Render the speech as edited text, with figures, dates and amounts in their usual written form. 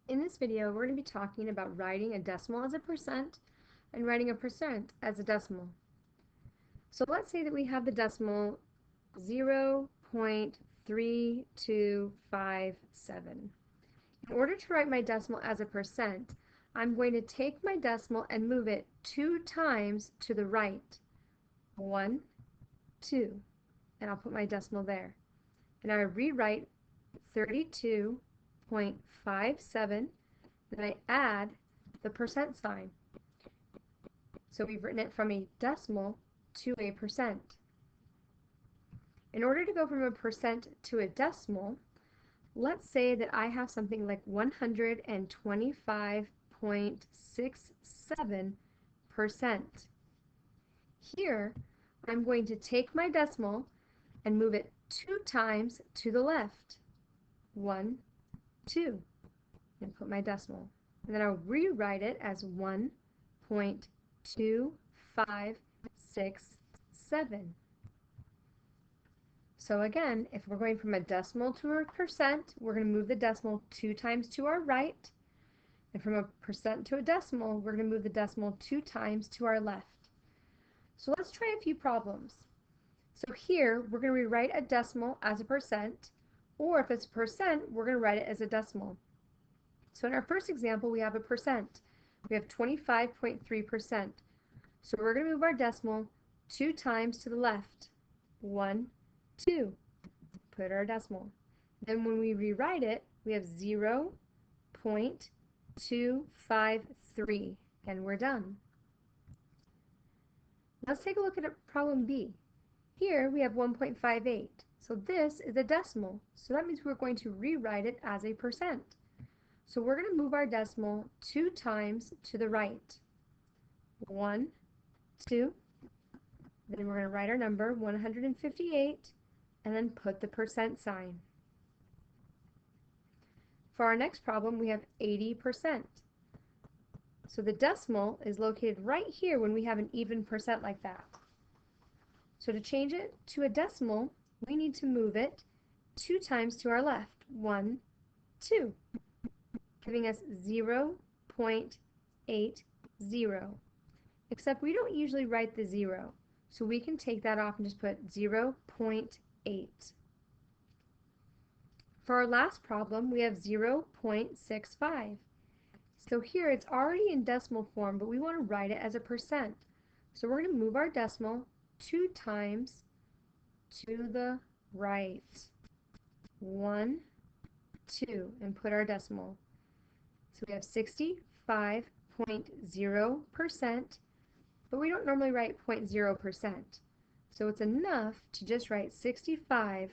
In this video, we're going to be talking about writing a decimal as a percent and writing a percent as a decimal. So let's say that we have the decimal 0.3257. In order to write my decimal as a percent, I'm going to take my decimal and move it 2 times to the right. 1, 2, and I'll put my decimal there. And I rewrite 32.57, then I add the percent sign. So we've written it from a decimal to a percent. In order to go from a percent to a decimal, let's say that I have something like 125.67%. Here, I'm going to take my decimal and move it 2 times to the left. 1, 2, and put my decimal. And then I'll rewrite it as 1.2567. So again, if we're going from a decimal to a percent, we're going to move the decimal 2 times to our right. And from a percent to a decimal, we're going to move the decimal 2 times to our left. So let's try a few problems. So here, we're going to rewrite a decimal as a percent, or if it's a percent, we're going to write it as a decimal. So in our first example, we have a percent. We have 25.3%. So we're going to move our decimal 2 times to the left. 1, 2. Put our decimal. Then when we rewrite it, we have 0.253, and we're done. Let's take a look at problem B. Here we have 1.58. So this is a decimal. So that means we're going to rewrite it as a percent. So we're going to move our decimal 2 times to the right. 1, 2. Then we're going to write our number, 158, and then put the percent sign. For our next problem, we have 80%. So the decimal is located right here when we have an even percent like that. So to change it to a decimal, we need to move it 2 times to our left. 1, 2, giving us 0.80. Except we don't usually write the 0, so we can take that off and just put 0.8. For our last problem, we have 0.65. So here it's already in decimal form, but we want to write it as a percent. So we're going to move our decimal 2 times to the right. 1, 2, and put our decimal. So we have 65.0%, but we don't normally write 0.0%. So it's enough to just write 65%.